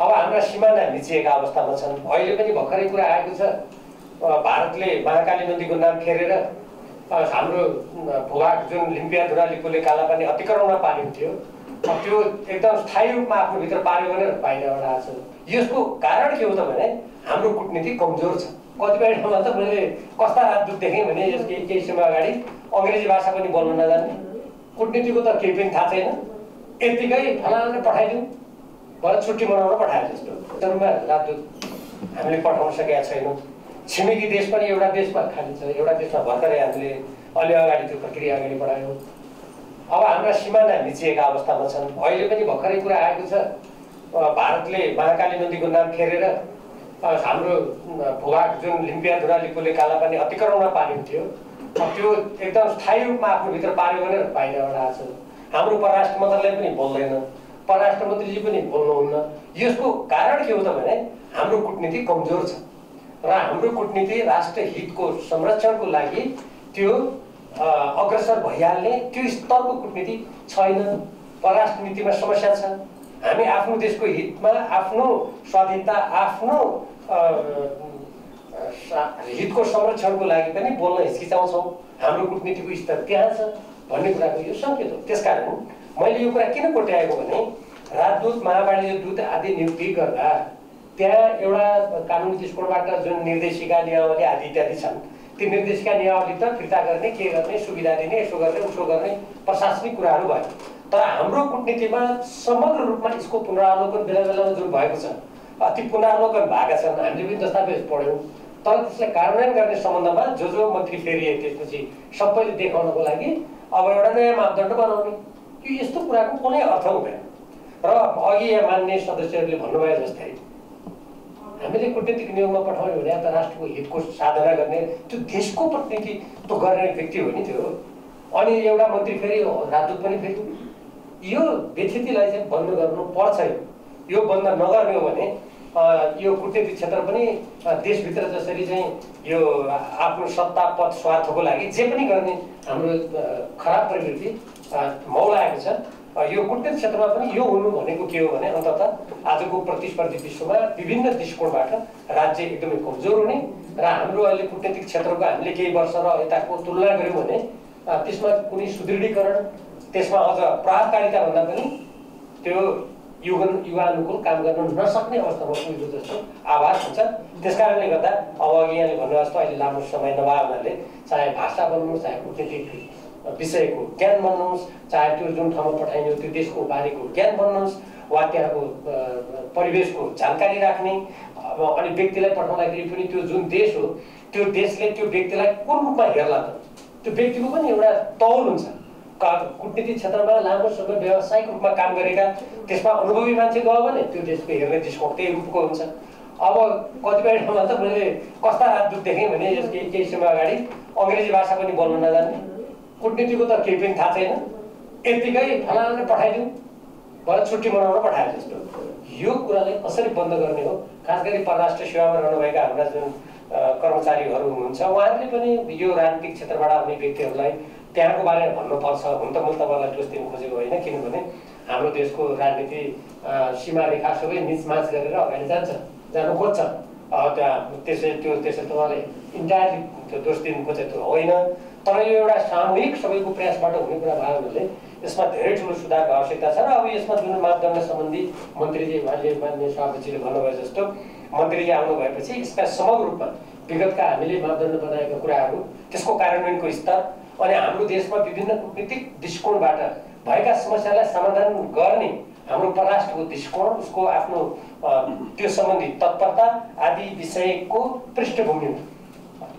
अब हाम्रा सिमाना मिचिएका अवस्थामा छन्। अहिले पनि भर्खरै कुरा आएको छ, भारतले महाकाली नदीको नाम फेरेर हाम्रो भूभाग जुन लिम्पिया लिपुले कालापानी अतिक्रमणमा पारेको थियो, त्यो एकदम स्थायी रूपमा आफ्नो भित्र पार्यो भनेर बाहिरबाट आएको छ। यसको कारण के हो त भने हाम्रो कूटनीति कमजोर छ। कतिपय ठाउँमा त मैले कस्ता राजदूत देखेँ भने यस केही समय अगाडि अङ्ग्रेजी भाषा पनि बोल्न नजान्ने, कूटनीतिको त केही पनि थाहा छैन, यत्तिकै फलानाले पठाइदिउँ भएर छुट्टी मनाउन पठाए जस्तो जम्मा राजदूत हामीले पठाउन सकेका छैनौँ। छिमेकी देश पनि एउटा देशमा खाली छ, एउटा देशमा भर्खरै हामीले अलि अगाडि त्यो प्रक्रिया अगाडि बढायौँ। अब हाम्रा सिमाना मिचिएका अवस्थामा छन्। अहिले पनि भर्खरै कुरा आएको छ, भारतले महाकाली नदीको नाम फेरेर हाम्रो भूभाग जुन लिम्पिया लिपुले कालापानी अतिक्रमणमा पारेको थियो, त्यो एकदम स्थायी रूपमा आफ्नो भित्र पार्यो भनेर बाहिरबाट आएको छ। हाम्रो परराष्ट्र मन्त्रालय पनि बोल्दैन, परराष्ट्र मन्त्रीजी पनि बोल्नुहुन्न। यसको कारण के हो त भने हाम्रो कूटनीति कमजोर छ र हाम्रो कूटनीति राष्ट्र हितको संरक्षणको लागि त्यो अग्रसर भइहाल्ने त्यो स्तरको कूटनीति छैन। परराष्ट्र नीतिमा समस्या छ। हामी आफ्नो देशको हितमा आफ्नो स्वाधीनता आफ्नो हितको संरक्षणको लागि पनि बोल्न हिचकिचाउँछौँ। हाम्रो कूटनीतिको स्तर त्यहाँ छ भन्ने कुराको यो सङ्केत हो। त्यसकारण मैले यो कुरा किन कोट्याएको भने राजदूत महावाणिज्य दूत आदि नियुक्ति गर्दा त्यहाँ एउटा कानुनी दृष्टिकोणबाट जुन निर्देशिका नियमावली आदि इत्यादि छन्, ती निर्देशिका नियमावली त फिर्ता गर्ने, के गर्ने, सुविधा दिने, यसो गर्ने उसो गर्ने प्रशासनिक कुराहरू भयो। तर हाम्रो कूटनीतिमा समग्र रूपमा यसको पुनरावलोकन बेला बेलामा जुन भएको छ, ती पुनरावलोकन भएका छन्। हामीले पनि दस्तावेज पढ्यौँ, तर त्यसलाई कार्यान्वयन गर्ने सम्बन्धमा जो मन्त्री फेरिए त्यसपछि सबैले देखाउनको लागि अब एउटा नयाँ मापदण्ड बनाउने, यो यस्तो कुराको कुनै अर्थ हुँदैन। र अघि यहाँ मान्य सदस्यहरूले भन्नुभयो जस्तै हामीले कूटनीतिक नियोगमा पठाउने भने त राष्ट्रको हितको साधना गर्ने त्यो देशको प्रतिनिधित्व गर्ने व्यक्ति हो नि त्यो। अनि एउटा मन्त्री फेरि राजदूत पनि फेरि यो व्यथितिलाई चाहिँ बन्द गर्नु पर्छ। यो बन्द नगर्ने हो भने यो कूटनीतिक क्षेत्र पनि देशभित्र जसरी चाहिँ यो आफ्नो सत्ता पद स्वार्थको लागि जे पनि गर्ने हाम्रो खराब प्रवृत्ति मौलाएको छ। यो कूटनीतिक क्षेत्रमा पनि यो हुनु भनेको के हो भने अन्ततः आजको प्रतिस्पर्धी विश्वमा विभिन्न दृष्टिकोणबाट राज्य एकदमै कमजोर हुने र हाम्रो अहिले कूटनीतिक क्षेत्रको हामीले केही वर्ष र यताको तुलना गऱ्यौँ भने त्यसमा कुनै सुदृढीकरण, त्यसमा अझ प्रभावकारिता भन्दा पनि त्यो युवानुकूल काम गर्न नसक्ने अवस्थामा पुगेको जस्तो आभास हुन्छ। त्यसकारणले गर्दा अब अघि यहाँले भन्नुभयो जस्तो अहिले लामो समय नभए हुनाले चाहे भाषा बन्नुहोस्, चाहे कूटनीतिक विषयको ज्ञान बन्नुहोस्, चाहे त्यो जुन ठाउँमा पठाइने हो त्यो देशको बारेको ज्ञान बन्नुहोस्, वा त्यहाँको परिवेशको जानकारी राख्ने, अनि व्यक्तिलाई पठाउँदाखेरि पनि त्यो जुन देश हो त्यो देशले त्यो व्यक्तिलाई कुन रूपमा हेर्ला त, त्यो व्यक्तिको पनि एउटा तौल हुन्छ। कूटनीतिक क्षेत्रमा लामो समय व्यावसायिक रूपमा काम गरेका त्यसमा अनुभवी मान्छे गयो भने त्यो देशको हेर्ने दृष्टिकोण त्यही रूपको हुन्छ। अब कतिपय ठाउँमा त मैले कस्ता राजदूत देखेँ भने यस केही समय अगाडि अङ्ग्रेजी भाषा पनि बोल्न नजान्ने, कूटनीतिको त केही पनि थाहा छैन, यत्तिकै फलानाले पठाइदिउँ भएर छुट्टी मनाउन पठाए जस्तो। यो कुरालाई कसरी बन्द गर्ने हो? खास गरी परराष्ट्र सेवामा रहनुभएका हाम्रा जुन कर्मचारीहरू हुनुहुन्छ उहाँहरूले पनि यो राजनीतिक क्षेत्रबाट आउने व्यक्तिहरूलाई त्यहाँको बारेमा भन्नुपर्छ। हुन त मैले तपाईँलाई दोष दिन खोजेको होइन, किनभने हाम्रो देशको राजनीति सीमारेखा सबै निचमाच गरेर अगाडि जानु खोज्छ। त्यहाँ त्यसै तपाईँले इन्टायरली त्यो दोष दिन खोजेको होइन। तर यो एउटा सामूहिक सबैको प्रयासबाट हुने कुरा भयो भने यसमा धेरै ठुलो सुधारको आवश्यकता छ। र अब यसमा जुन मापदण्ड सम्बन्धी मन्त्रीजी मान्य सभापतिले भन्नुभयो जस्तो मन्त्रीजी आउनु भएपछि यसका समग्र रूपमा विगतका हामीले मापदण्ड बनाएका कुराहरू, त्यसको कार्यान्वयनको स्तर, अनि हाम्रो देशमा विभिन्न कूटनीतिक दृष्टिकोणबाट भएका समस्यालाई समाधान गर्ने हाम्रो परराष्ट्रको दृष्टिकोण, उसको आफ्नो त्यो सम्बन्धी तत्परता आदि विषयको पृष्ठभूमिमा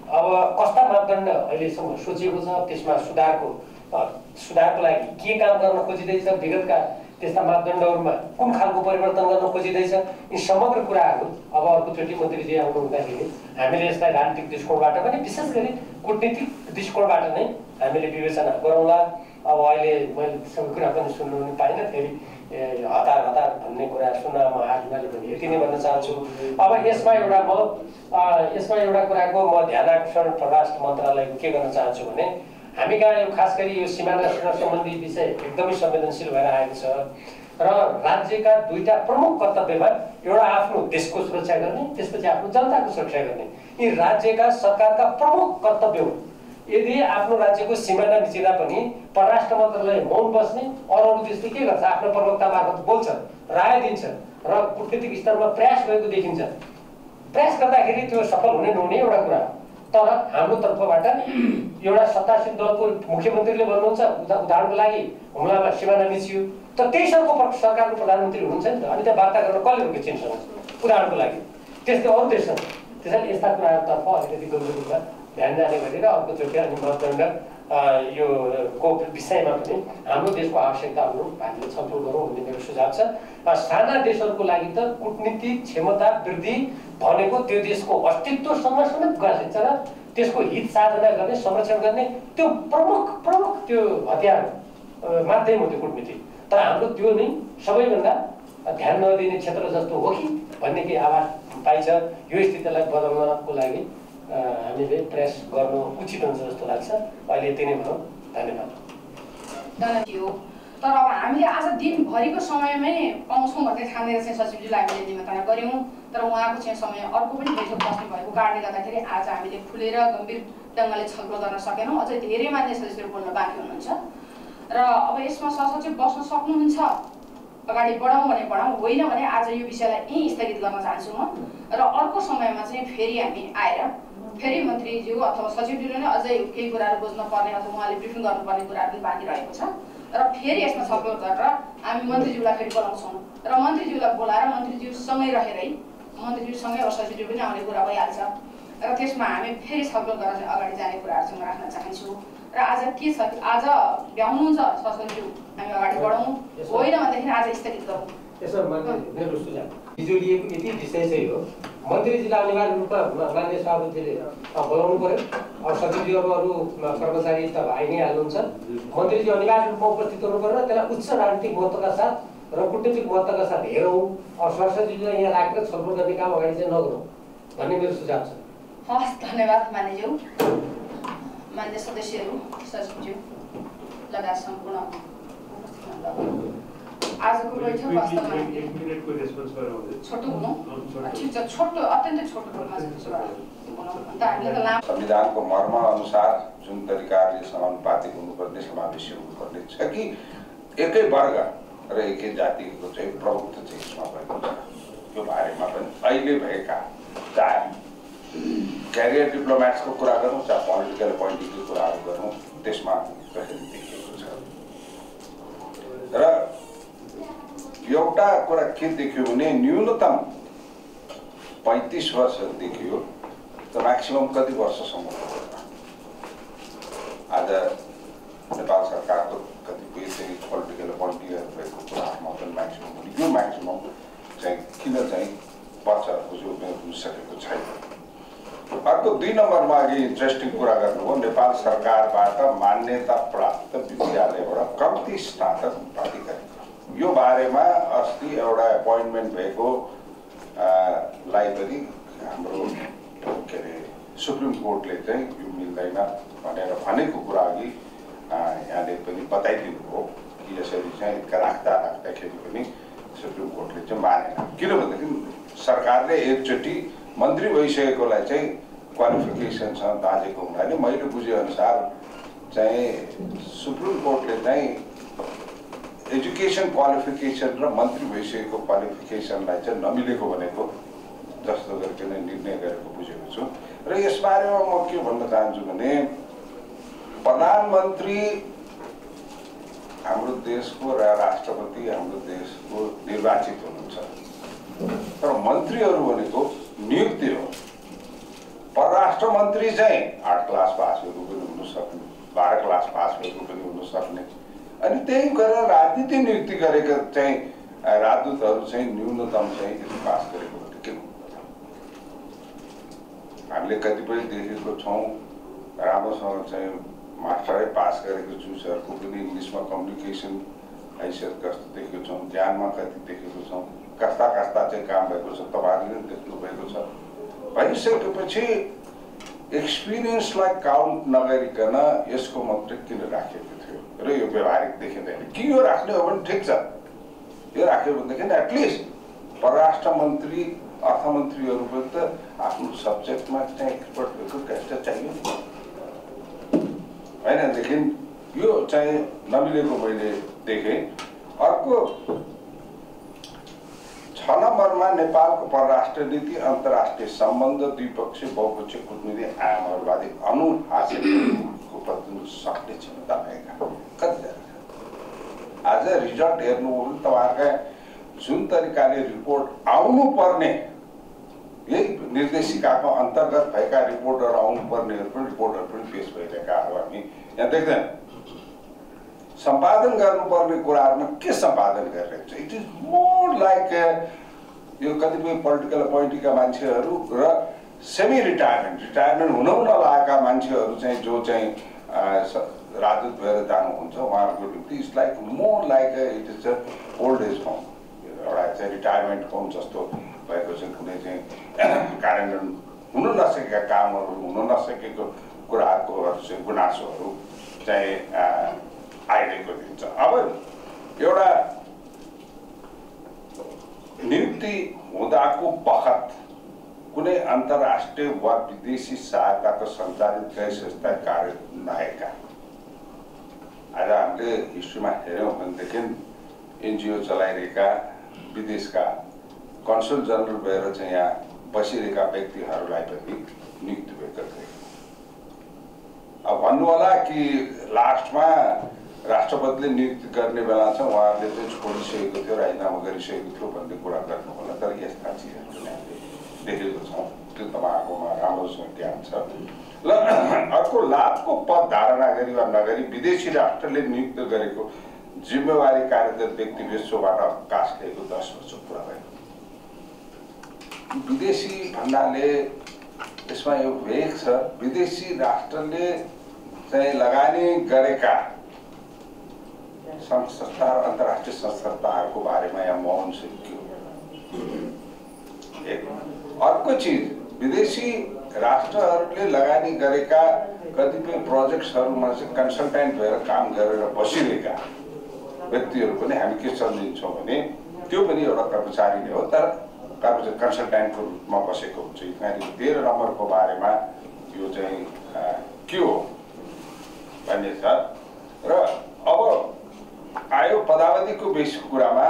अब कस्ता मापदण्ड अहिलेसम्म सोचिएको छ, त्यसमा सुधारको लागि के काम गर्न खोजिँदैछ, विगतका त्यस्ता मापदण्डहरूमा कुन खालको परिवर्तन गर्न खोजिँदैछ, यी समग्र कुराहरू अब अर्कोचोटि मन्त्रीजी आउनु हुँदाखेरि हामीले यसलाई राजनीतिक दृष्टिकोणबाट पनि विशेष गरी कूटनीतिक दृष्टिकोणबाट नै हामीले विवेचना गरौँला। अब अहिले मैले सबै कुरा पनि सुन्नु पनि पाइनँ, फेरि हतार भन्ने कुरा सुन्न म आजमाले पनि यति नै भन्न चाहन्छु। अब यसमा एउटा कुराको म ध्यान आकर्षण परराष्ट्र मन्त्रालयको के गर्न चाहन्छु भने हामी कहाँ यो खास गरी यो सिमाना सम्बन्धी विषय एकदमै संवेदनशील भएर आएको छ। र राज्यका दुईटा प्रमुख कर्तव्यमा एउटा आफ्नो देशको सुरक्षा गर्ने, त्यसपछि आफ्नो जनताको सुरक्षा गर्ने, यी राज्यका सरकारका प्रमुख कर्तव्य हुन्। यदि आफ्नो राज्यको सिमाना मिचिँदा पनि परराष्ट्र मन्त्रालय मौन बस्ने, अरू देशले के गर्छ, आफ्नो प्रवक्ता मार्फत बोल्छ, राय दिन्छ र कूटनीतिक स्तरमा प्रयास भएको देखिन्छ। प्रयास गर्दाखेरि त्यो सफल हुने नहुने एउटा कुरा हो। तर हाम्रो तर्फबाट एउटा सत्तासीन दलको मुख्यमन्त्रीले भन्नुहुन्छ उदाहरणको लागि हुम्लामा सिमाना मिचियो, त त्यही सरकारको प्रधानमन्त्री हुनुहुन्छ नि त, अनि त्यहाँ वार्ता गर्न कसले रोक्यो चीनसँग उदाहरणको लागि। त्यस्तै अरू देश छन्। त्यसैले यस्ता कुराहरूतर्फ अलिकति गम्भीर रूपमा ध्यान जाने गरेर अर्कोचोटि अनि मतदण्ड यो को विषयमा पनि हाम्रो देशको आवश्यकता अनुरूप हामीले छलफल गरौँ भन्ने मेरो सुझाव छ। साना देशहरूको लागि त कूटनीतिक क्षमता वृद्धि भनेको त्यो देशको अस्तित्वसँग समेत गाँसिन्छ र त्यसको हित साधना गर्ने, संरक्षण गर्ने त्यो प्रमुख त्यो हतियार माध्यम हो त्यो कूटनीति। तर हाम्रो त्यो नै सबैभन्दा ध्यान नदिने क्षेत्र जस्तो हो कि भन्ने केही आभास पाइन्छ। यो स्थितिलाई बदल्नको लागि हामीले प्रयास गर्नु उचित हुन्छ जस्तो लाग्छ। अहिले यति नै भनौँ। धन्यवाद। तर अब हामीले आज दिनभरिको समयमै पाउँछौँ भन्ने ठानेर चाहिँ सचिवजीलाई हामीले निमन्त्रणा गऱ्यौँ। तर उहाँको चाहिँ समय अर्को पनि बैठक बस्नु भएको कारणले गर्दाखेरि आज हामीले खुलेर गम्भीर ढङ्गले छलफल गर्न सकेनौँ। अझै धेरै मान्य सदस्यहरू बोल्न बाँकी हुनुहुन्छ र अब यसमा सहसचिव बस्न सक्नुहुन्छ, अगाडि बढाउँ भने बढाउँ, होइन भने आज यो विषयलाई यहीँ स्थगित गर्न चाहन्छु म। र अर्को समयमा चाहिँ फेरि हामी आएर फेरि मन्त्रीज्यू अथवा सचिवज्यूले नै अझै केही कुराहरू बुझ्न पर्ने अथवा उहाँले ब्रिफिङ गर्नुपर्ने कुराहरू पनि बाँकी रहेको छ र फेरि यसमा छलफल गरेर हामी मन्त्रीज्यूलाई फेरि बोलाउँछौँ र मन्त्रीज्यूलाई बोलाएर मन्त्रीज्यूसँगै रहेरै मन्त्रीज्यूसँगै अब सचिवज्यू पनि आउने कुरा भइहाल्छ र त्यसमा हामी फेरि छलफल गरेर अगाडि जाने कुराहरू चाहिँ म राख्न चाहन्छु। र आज के छ, आज भ्याउनुहुन्छ सचिवज्यू हामी अगाडि बढौँ, होइन भनेदेखि आज स्थगित गरौँ। यसमा मेरो सुझाव हिजो लिएको यति विषय चाहिँ हो, मन्त्रीजीलाई अनिवार्य रूपमा मान्य सभापतिले बोलाउनु पर्यो। अब सचिवज्यूहरू अरू कर्मचारी त आइ नै हाल्नुहुन्छ। मन्त्रीजी अनिवार्य रूपमा उपस्थित हुनु पर्यो र त्यसलाई उच्च राजनीतिक महत्त्वका साथ र कूटनीतिक महत्त्वका साथ हेरौँ। अब सचिवज्यूलाई यहाँ राखेर छलफल गर्ने काम अगाडि चाहिँ नगरौँ भन्ने मेरो सुझाव छ। हस्, धन्यवाद मान्यज्यू, मान्य सदस्यहरू, सचिवज्यू लगायत सम्पूर्ण आजको बैठक वास्तवमा छोटो हुनु ठिक छ, छोटो अत्यन्तै छोटो रूपमा संविधानको मर्म अनुसार जुन तरिकाले समानुपातिक हुनुपर्ने, समावेशी हुनुपर्ने छ कि एकै वर्ग र एकै जातिको चाहिँ प्रभुत्व चाहिँ यसमा भएको छ, त्यो बारेमा पनि अहिले भएका चाहे क्यारियर डिप्लोमेट्सको कुरा गरौँ चाहे पोलिटिकल एपोइन्टीको कुराहरू गरौँ, त्यसमा देखिएको छ। र एउटा कुरा के देखियो भने न्यूनतम 35 वर्ष देखियो, त म्याक्सिमम कति वर्षसम्म आज नेपाल सरकारको कतिपय चाहिँ पोलिटिकल एपोइन्टीहरू भएको कुराहरूमा पनि म्याक्सिमम हुने, यो म्याक्सिमम चाहिँ किन चाहिँ वर्षहरूको जो हुनसकेको छैन। अर्को 2 नम्बरमा अघि इन्ट्रेस्टिङ कुरा गर्नुभयो, नेपाल सरकारबाट मान्यता प्राप्त विद्यालयबाट कम्ती स्नातक प्राधिकरण, यो बारेमा अस्ति एउटा एपोइन्टमेन्ट भएको लाई पनि हाम्रो के अरे सुप्रिम कोर्टले चाहिँ यो मिल्दैन भनेर भनेको कुरा अघि यहाँले पनि बताइदिनु हो कि यसरी चाहिँ राख्दाखेरि पनि सुप्रिम कोर्टले चाहिँ मानेन। किनभनेदेखि सरकारले एकचोटि मन्त्री भइसकेकोलाई चाहिँ क्वालिफिकेसनसँग दाँजेको हुनाले मैले बुझेअनुसार चाहिँ सुप्रिम कोर्टले चाहिँ एजुकेसन क्वालिफिकेसन र मन्त्री भइसकेको क्वालिफिकेसनलाई चाहिँ नमिलेको भनेको जस्तो गरिकन निर्णय गरेको बुझेको छु। र यसबारेमा म के भन्न चाहन्छु भने प्रधानमन्त्री हाम्रो देशको र राष्ट्रपति हाम्रो देशको निर्वाचित हुनुहुन्छ, तर मन्त्रीहरू भनेको नियुक्ति हो। परराष्ट्र मन्त्री चाहिँ 8 क्लास पास भएको पनि हुन सक्ने, 12 क्लास पास भएको पनि हुन सक्ने, अनि त्यही गरेर राजनीति नियुक्ति गरेका चाहिँ राजदूतहरू चाहिँ न्यूनतम चाहिँ पास गरेको भने के हुन्छ। हामीले कतिपय देखेको छौँ राम्रोसँग चाहिँ मास्टरै पास गरेको चुजहरूको पनि इङ्ग्लिसमा कम्युनिकेसन हैसियत कस्तो देखेको छौँ, ज्ञानमा कति देखेको छौँ, कस्ता चाहिँ काम भएको छ, तपाईँहरूले पनि देख्नु भएको छ। भइसकेपछि एक्सपिरियन्सलाई काउन्ट नगरिकन यसको मात्रै किन राखेको थियो र यो व्यवहारिक देखिँदैन कि यो राख्ने हो भने ठिक छ, यो राख्यो भनेदेखि एटलिस्ट परराष्ट्र मन्त्री अर्थमन्त्रीहरू त आफ्नो सब्जेक्टमा चाहिँ एक्सपर्ट भएको क्यारेक्टर चाहियो नि हैनदेखि यो चाहिँ नमिलेको मैले देखेँ। अर्को 6 नम्बरमा नेपालको परराष्ट्र नीति अन्तर्राष्ट्रिय सम्बन्ध द्विपक्षीय बहुपक्षीय कूटनीति आयामहरूबारे अनुशासनको प्रतिनिधित्व सक्ने क्षमता भएका कतिजना आज रिजल्ट हेर्नु हो भने तपाईँहरूका जुन तरिकाले रिपोर्ट आउनुपर्ने यही निर्देशिकाको अन्तर्गत भएका रिपोर्टहरू आउनुपर्नेहरू पनि रिपोर्टहरू पनि पेश भइरहेकाहरू हामी यहाँ देख्दैन। सम्पादन गर्नुपर्ने कुराहरूमा के सम्पादन गरिरहेको छ? इट इज मोर लाइक यो कतिपय पोलिटिकल अपोइन्टीका मान्छेहरू र सेमी रिटायरमेन्ट हुन नलागेका मान्छेहरू चाहिँ जो चाहिँ राजदूत भएर जानुहुन्छ उहाँहरूको निम्ति it's like more like it is a old age home एउटा चाहिँ रिटायरमेन्ट होम जस्तो भएको छ। कुनै चाहिँ कार्यान्वयन हुन नसकेका कामहरू हुन नसकेको कुराहरूको चाहिँ गुनासोहरू चाहिँ आइरहेको दिन्छ। अब एउटा नियुक्ति हुँदाको बखत कुनै अन्तर्राष्ट्रिय वा विदेशी सहायताको सञ्चालित गैर संस्था कार्य नभएका आज हामीले हिस्ट्रीमा हेऱ्यौँ भनेदेखि एनजिओ चलाइरहेका विदेशका कन्सुल जनरल भएर चाहिँ यहाँ बसिरहेका व्यक्तिहरूलाई पनि नियुक्ति भएको थियो। अब भन्नु होला कि लास्टमा राष्ट्रपतिले नियुक्ति गर्ने बेला चाहिँ उहाँहरूले चाहिँ छोडिसकेको थियो, राजीनामा गरिसकेको थियो भन्ने कुरा गर्नु होला। तर यस्ता चिजहरू हामीले देखेको छौँ, त्यो तपाईँहरूकोमा राम्रोसँग ज्ञान छ। ल अर्को लाभको पद धारणा गरी वा नगरी विदेशी राष्ट्रले नियुक्त गरेको जिम्मेवारी कार्यरत व्यक्ति विश्वबाट अवकाश लिएको 10 वर्ष पुरा भयो। विदेशी भन्नाले यसमा यो भेग छ, विदेशी राष्ट्रले चाहिँ लगानी गरेका संस्था अन्तर्राष्ट्रिय संस्थाहरूको बारेमा यहाँ मौन सिक्यो। अर्को चिज विदेशी राष्ट्रहरूले लगानी गरेका कतिपय प्रोजेक्ट्सहरूमा चाहिँ कन्सल्टेन्ट भएर काम गरेर बसिरहेका व्यक्तिहरू पनि हामी के सम्झिन्छौँ भने त्यो पनि एउटा कर्मचारी नै हो, तर कन्सल्टेन्टको रूपमा बसेको हुन्छ। यहाँनिर 13 नम्बरको बारेमा यो चाहिँ के हो भन्ने छ। र अब आयो पदावधिको बेसी कुरामा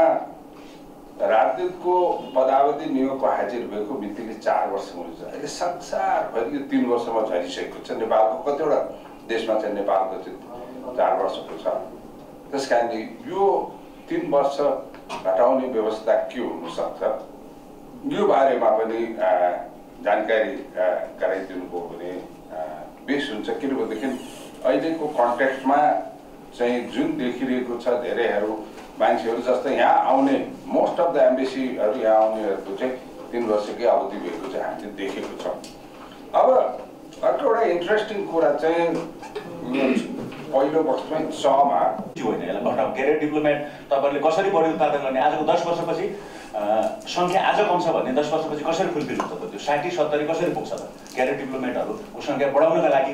राजदूतको पदावधि नियोगको हाजिर भएको मितिले 4 वर्ष हुन्छ। अहिले संसारभरि यो 3 वर्षमा झरिसकेको छ। नेपालको कतिवटा देशमा चाहिँ नेपालको चाहिँ 4 वर्षको छ। त्यस कारणले यो 3 वर्ष घटाउने व्यवस्था के हुनसक्छ यो बारेमा पनि जानकारी गराइदिनु भयो भने बेस हुन्छ। किनभनेदेखि अहिलेको कन्टेक्स्टमा चाहिँ जुन देखिरहेको छ धेरैहरू मान्छेहरू जस्तै यहाँ आउने मोस्ट अफ द एम्बेसीहरू यहाँ आउनेहरूको चाहिँ 3 वर्षकै अवधि भएको चाहिँ हामीले देखेको छौँ। अब अर्को एउटा इन्ट्रेस्टिङ कुरा चाहिँ पहिलो वर्षमै 6 मा होइन यसलाई घटाउ क्यारियर डिप्लोमेट तपाईँहरूले कसरी बढी उत्पादन गर्ने आजको 10 वर्षपछि सङ्ख्या आज कम छ भने 10 वर्षपछि कसरी फुलफिल हुन्छ त? त्यो 60-70 कसरी पुग्छ त? क्यारियर डिप्लोमेटहरूको सङ्ख्या बढाउनका लागि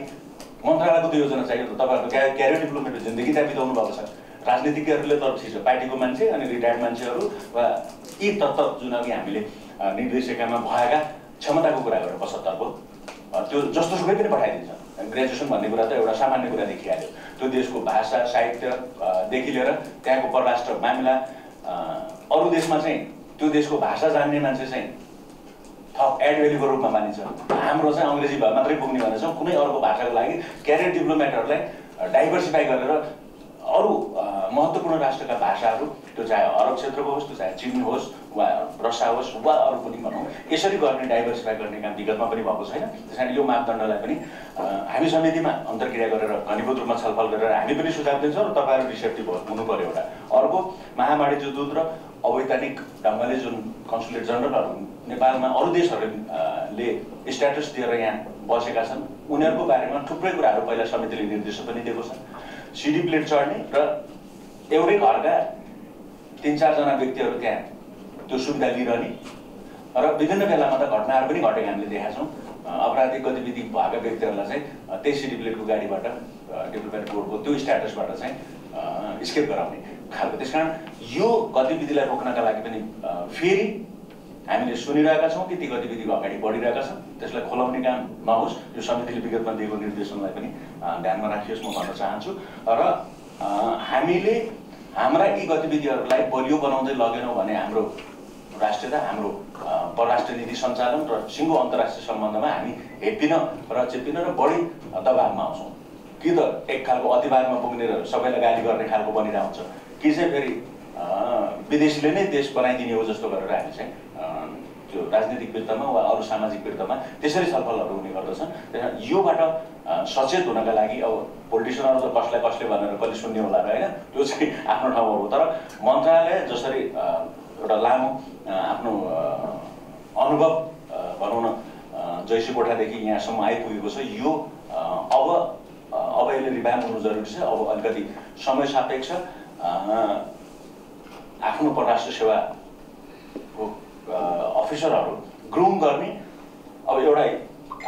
मन्त्रालयको त्यो योजना चाहियो त। तपाईँहरूको क्यारियर डिप्लोमेट जिन्दगी त्यहाँ बिताउनु भएको छ। राजनीतिज्ञहरूले त चिज पार्टीको मान्छे अनि रिटायर्ड मान्छेहरू वा यी तत्त्व जुन अघि हामीले निर्देशिकामा भएका क्षमताको कुरा गरेर 75 त्यो जस्तो सुकै पनि पठाइदिन्छ। ग्रेजुएसन भन्ने कुरा त एउटा सामान्य कुरा देखिहाल्यो। त्यो देशको भाषा साहित्यदेखि लिएर त्यहाँको परराष्ट्र मामिला अरू देशमा चाहिँ त्यो देशको भाषा जान्ने मान्छे चाहिँ थप एड भ्याल्युको रूपमा मानिन्छ। हाम्रो चाहिँ अङ्ग्रेजी मात्रै पुग्ने भनेर कुनै अर्को भाषाको लागि क्यारियर डिप्लोमेटहरूलाई डाइभर्सिफाई गरेर अरू महत्त्वपूर्ण राष्ट्रका भाषाहरू त्यो चाहे अरब क्षेत्रको होस्, त्यो चाहे चीन होस् वा रसिया होस् वा अरू पनि भनौँ यसरी गर्ने डाइभर्सिफाई गर्ने काम विगतमा पनि भएको छैन। त्यस कारण यो मापदण्डलाई पनि हामी समितिमा अन्तर्क्रिया गरेर घनीभूत रूपमा छलफल गरेर हामी पनि सुझाव दिन्छौँ र तपाईँहरू रिसेप्टिभ हुनु पर्यो। एउटा अर्को महावाणिज्य दूत र अवैधानिक ढङ्गले जुन कन्सुलेट जनरलहरू नेपालमा अरू देशहरूले स्ट्याटस दिएर यहाँ बसेका छन् उनीहरूको बारेमा थुप्रै कुराहरू पहिला समितिले निर्देशन पनि दिएको छ। सिडी प्लेट चढ्ने र एउटै घरका 3-4 जना व्यक्तिहरू त्यहाँ त्यो सुविधा लिइरहने र विभिन्न बेलामा त घटनाहरू पनि घटेको हामीले देखाएको छौँ। अपराधिक गतिविधि भएका व्यक्तिहरूलाई चाहिँ त्यही सिडी प्लेटको गाडीबाट डेभलपमेन्ट बोर्डको त्यो स्ट्याटसबाट चाहिँ स्केप गराउने खालको। त्यसकारण यो गतिविधिलाई रोक्नका लागि पनि फेरि हामीले सुनिरहेका छौँ कि ती गतिविधिको अगाडि बढिरहेका छन्। त्यसलाई खोलाउने काम नहोस्, यो समितिले विगतमा दिएको निर्देशनलाई पनि ध्यानमा राखियोस् म भन्न चाहन्छु। र हामीले हाम्रा यी गतिविधिहरूलाई बलियो बनाउँदै लगेनौँ भने हाम्रो राष्ट्रियता, हाम्रो परराष्ट्र नीति सञ्चालन र सिङ्गो अन्तर्राष्ट्रिय सम्बन्धमा हामी हेप्पिन र चेप्पिन र बढी दबावमा आउँछौँ। कि त एक खालको अतिवादमा पुग्ने र सबैलाई गाली गर्ने खालको बनिरहेको हुन्छ, कि चाहिँ फेरि विदेशीले नै देश बनाइदिने हो जस्तो गरेर हामी चाहिँ त्यो राजनीतिक वृत्तमा वा अरू सामाजिक वृत्तमा त्यसरी छलफलहरू हुने गर्दछन्। त्यस योबाट सचेत हुनका लागि अब पोलिटिसियनहरू त कसलाई कसले भनेर कहिले सुन्ने होला र होइन, त्यो चाहिँ आफ्नो ठाउँमा हो। तर मन्त्रालय जसरी एउटा लामो आफ्नो अनुभव भनौँ न जैसी कोठादेखि यहाँसम्म आइपुगेको छ, यो अब यसले रिभ्याम्प हुनु जरुरी छ। अब अलिकति समय सापेक्ष आफ्नो परराष्ट्र सेवाको अफिसरहरू ग्रुम गर्ने अब एउटा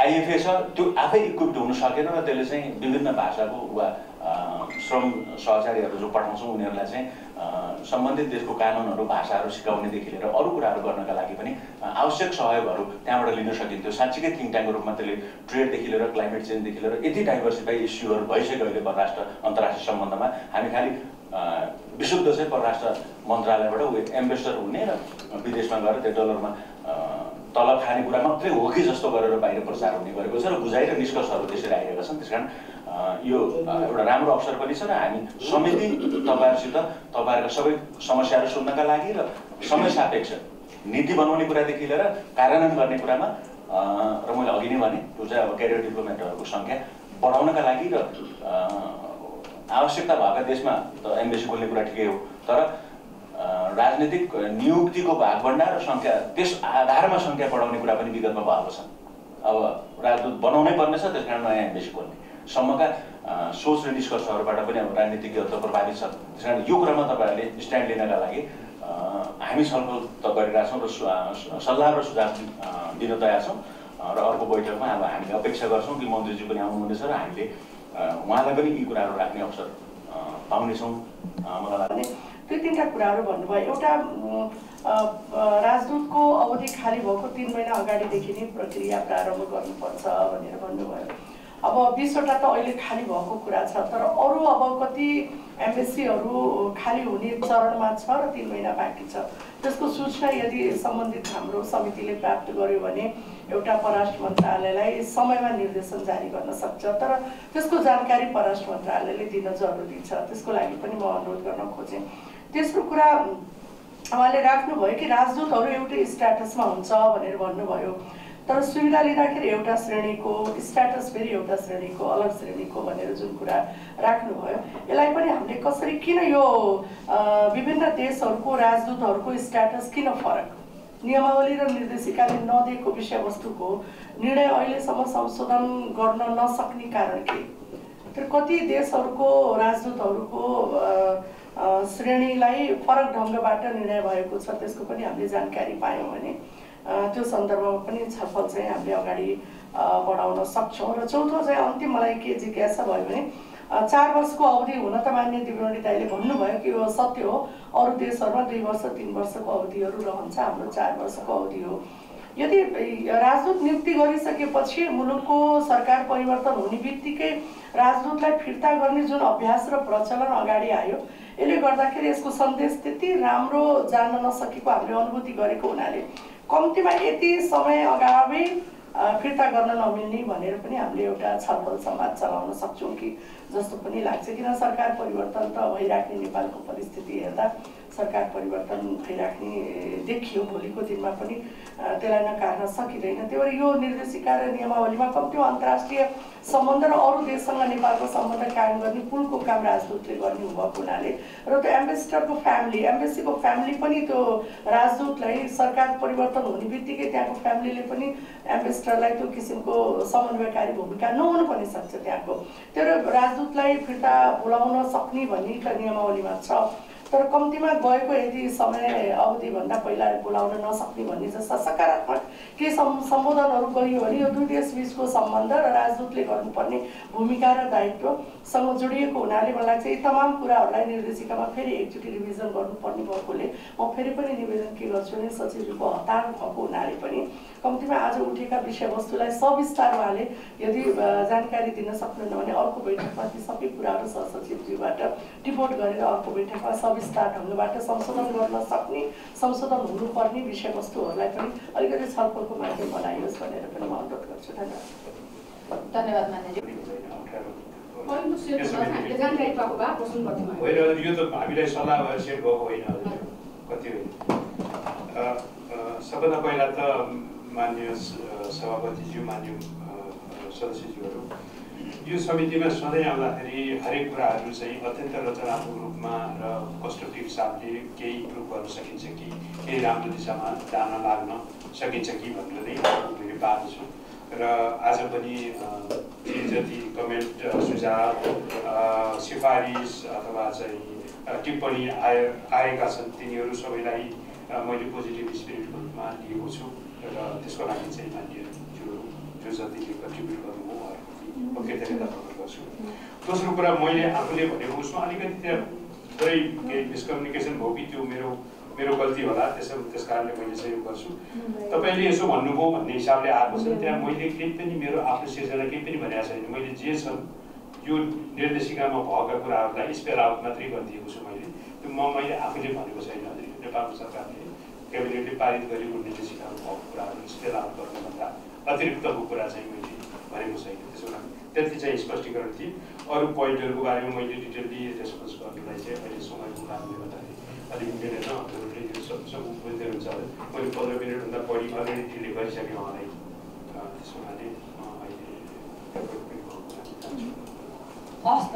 आइएफए छ, त्यो आफै इक्विप्ड हुन सकेन र त्यसले चाहिँ विभिन्न भाषाको वा श्रम सहचारीहरू जो पठाउँछौँ उनीहरूलाई चाहिँ सम्बन्धित देशको कानुनहरू भाषाहरू सिकाउनेदेखि लिएर अरू कुराहरू गर्नका लागि पनि आवश्यक सहयोगहरू त्यहाँबाट लिन सकिन्थ्यो। साँच्चीकै थिङ्क ट्याङ्कको रूपमा त्यसले ट्रेडदेखि लिएर क्लाइमेट चेन्जदेखि लिएर यति डाइभर्सिफाई इस्युहरू भइसक्यो अहिले परराष्ट्र अन्तर्राष्ट्रिय सम्बन्धमा। हामी खालि विशुद्ध चाहिँ परराष्ट्र मन्त्रालयबाट एम्बेसडर हुने र विदेशमा गएर त्यो डलरमा तलब खाने कुरा मात्रै हो कि जस्तो गरेर बाहिर प्रचार हुने गरेको छ र बुझाइ र निष्कर्षहरू त्यसरी आइरहेका छन्। त्यसकारण यो एउटा राम्रो अवसर पनि छ र हामी समिति तपाईँहरूसित तपाईँहरूका सबै समस्याहरू सुन्नका लागि र समय सापेक्ष नीति बनाउने कुरादेखि लिएर कार्यान्वयन गर्ने कुरामा र मैले अघि नै भने त्यो चाहिँ अब क्यारियर डिप्लोमेटहरूको सङ्ख्या बढाउनका लागि र आवश्यकता भएका देशमा त एम्बेसी खोल्ने कुरा ठिकै हो, तर राजनीतिक नियुक्तिको भागभण्डार र सङ्ख्या त्यस आधारमा सङ्ख्या बढाउने कुरा पनि विगतमा भएको छ। अब राजदूत बनाउनै पर्नेछ, त्यस कारण नयाँ एम्बेसी खोल्ने सम्मका सोच र निष्कर्षहरूबाट पनि अब राजनीतिज्ञहरू त प्रभावित छ। त्यस कारण यो कुरामा तपाईँहरूले स्ट्यान्ड लिनका लागि हामी छलफल त गरिरहेछौँ र सल्लाह र सुझाव दिन तयार छौँ। र अर्को बैठकमा अब हामीले अपेक्षा गर्छौँ कि मन्त्रीज्यू पनि आउनुहुनेछ र हामीले उहाँलाई पनि यी कुराहरू राख्ने अवसर पाउनेछौँ मलाई लाग्ने। त्यो तीनटा कुराहरू भन्नुभयो। एउटा राजदूतको अवधि खाली भएको 3 महिना अगाडिदेखि नै प्रक्रिया प्रारम्भ गर्नुपर्छ भनेर भन्नुभयो। अब 20वटा त अहिले खाली भएको कुरा छ, तर अरू अब कति एम्बेसीहरू खाली हुने चरणमा छ र 3 महिना बाँकी छ। त्यसको सूचना यदि सम्बन्धित हाम्रो समितिले प्राप्त गर्यो भने एउटा परराष्ट्र मन्त्रालयलाई समयमा निर्देशन जारी गर्न सक्छ, तर त्यसको जानकारी परराष्ट्र मन्त्रालयले दिन जरुरी छ। त्यसको लागि पनि म अनुरोध गर्न खोजेँ। तेस्रो कुरा उहाँले राख्नुभयो कि राजदूतहरू एउटै स्ट्याटसमा हुन्छ भनेर भन्नुभयो, तर सुविधा लिँदाखेरि एउटा श्रेणीको, स्ट्याटस फेरि एउटा श्रेणीको, अलग श्रेणीको भनेर जुन कुरा राख्नुभयो, यसलाई पनि हामीले कसरी, किन यो विभिन्न देशहरूको राजदूतहरूको स्ट्याटस किन फरक, नियमावली र निर्देशिकाले नदिएको विषयवस्तुको निर्णय अहिलेसम्म संशोधन गर्न नसक्ने कारण के? तर कति देशहरूको राजदूतहरूको श्रेणीलाई फरक ढङ्गबाट निर्णय भएको छ, त्यसको पनि हामीले जानकारी पायौँ भने त्यो सन्दर्भमा पनि छलफल चाहिँ हामीले अगाडि बढाउन सक्छौँ। र चौथो चाहिँ अन्तिम मलाई के जिज्ञासा भयो भने 4 वर्षको अवधि हुन त मान्य दिव्यमणि दाइले भन्नुभयो कि यो सत्य हो, अरू देशहरूमा 2 वर्ष 3 वर्षको अवधिहरू रहन्छ, हाम्रो 4 वर्षको अवधि हो। यदि राजदूत नियुक्ति गरिसकेपछि मुलुकको सरकार परिवर्तन हुने बित्तिकै राजदूतलाई फिर्ता गर्ने जुन अभ्यास र प्रचलन अगाडि आयो, यसले गर्दाखेरि यसको सन्देश त्यति राम्रो जान्न नसकेको हामीले अनुभूति गरेको हुनाले कम्तीमा यति समय अगावै फिर्ता गर्न नमिल्ने भनेर पनि हामीले एउटा छलफल संवाद चलाउन सक्छौँ कि जस्तो पनि लाग्छ। किन सरकार परिवर्तन त भइराख्ने नेपालको परिस्थिति हेर्दा सरकार परिवर्तन भइराख्ने देखियो, भोलिको दिनमा पनि त्यसलाई नकार्न सकिँदैन। त्यही भएर यो निर्देशिका र नियमावलीमा कम्तीमा अन्तर्राष्ट्रिय सम्बन्ध र अरू देशसँग नेपालको सम्बन्ध कायम गर्ने पुलको काम राजदूतले गर्ने भएको हुनाले र त्यो एम्बेसडरको फ्यामिली, एम्बेसीको फ्यामिली पनि त्यो राजदूतलाई सरकार परिवर्तन हुने बित्तिकै त्यहाँको फ्यामिलीले पनि एम्बेसडरलाई त्यो किसिमको समन्वयकारी भूमिका नहुनु पनि सक्छ त्यहाँको। त्यो राजदूतलाई फिर्ता बोलाउन सक्ने भन्ने त नियमावलीमा छ, तर कम्तीमा गएको यदि समय अवधिभन्दा पहिला बोलाउन नसक्ने भन्ने जस्ता सकारात्मक केही सम्बोधनहरू गरियो भने यो दुई देशबीचको सम्बन्ध र राजदूतले गर्नुपर्ने भूमिका र दायित्वसँग जोडिएको हुनाले मलाई लाग्छ यी तमाम कुराहरूलाई निर्देशिकामा फेरि एकचोटि रिभिजन गर्नुपर्ने भएकोले म फेरि पनि निवेदन के गर्छु भने सचिवज्यूको हतार भएको हुनाले पनि कम्तीमा आज उठेका विषयवस्तुलाई सविस्तार उहाँले यदि जानकारी दिन सक्नुहुन्न भने अर्को बैठकमा ती सबै कुराहरू सहसचिवज्यूबाट टिपोट गरेर अर्को बैठकमा सविस्तार ढङ्गबाट संशोधन गर्न सक्ने संशोधन हुनुपर्ने विषयवस्तुहरूलाई पनि अलिकति छलफलको माध्यम बनाइयोस् भनेर पनि म अनुरोध गर्छु। धन्यवाद मान्यज्यू। जानकारी पाएको भए प्रश्न गर्थ्यौँ होइन, यो त हामीलाई सल्लाह भएर सेट भएको होइन कति होइन। सबभन्दा पहिला त मान्य सभापतिज्यू, मान्य सदस्यज्यूहरू, यो समितिमा सधैँ आउँदाखेरि हरेक कुराहरू चाहिँ अत्यन्त रचनात्मक रूपमा र कन्स्ट्रक्टिभ हिसाबले केही इम्प्रुभ गर्न सकिन्छ कि केही राम्रो दिशामा जान लाग्न सकिन्छ कि भनेर नै मैले पाएको छु। र आज पनि जति कमेन्ट, सुझाव, सिफारिस अथवा चाहिँ टिप्पणी आएका छन् तिनीहरू सबैलाई मैले पोजिटिभ स्पिरिटको रूपमा लिएको छु र त्यसको लागि चाहिँ मान्यज्यूहरू जो जतिले कन्ट्रिब्युट गर्नुभयो उहाँहरूको कृतज्ञता प्रकट गर्छु। दोस्रो कुरा, मैले आफूले भनेको उसमा अलिकति त्यहाँ थोरै केही मिसकम्युनिकेसन भयो कि त्यो मेरो गल्ती होला, त्यस कारणले मैले चाहिँ यो गर्छु। तपाईँले यसो भन्नुभयो भन्ने हिसाबले आएको छ, त्यहाँ मैले केही पनि मेरो आफ्नो सिर्जना केही पनि भनेको छैन। मैले जे छन् यो निर्देशिकामा भएका कुराहरूलाई स्पेल आउट मात्रै गरिदिएको छु मैले। त्यो मैले आफूले भनेको छैन। नेपालको सरकारले क्याबिनेटले पारित गरेको निर्देशिकामा भएको कुराहरू स्पेल आउट गर्नुभन्दा अतिरिक्तको कुरा चाहिँ मैले भनेको छैन। त्यसो कारण त्यति चाहिँ स्पष्टीकरण थिए। अरू पोइन्टहरूको बारेमा मैले डिटेलली रेस्पोन्स गर्नुलाई चाहिँ अहिले समयको कारणले गर्दाखेरि अलिक मिलेन। हजुरहरूले यो सब बुझ्नुहुन्छ। मैले 15 मिनटभन्दा बढी अलरेडी डिले गरिसकेँ उहाँलाई। त्यसो हुनाले अहिले हस्।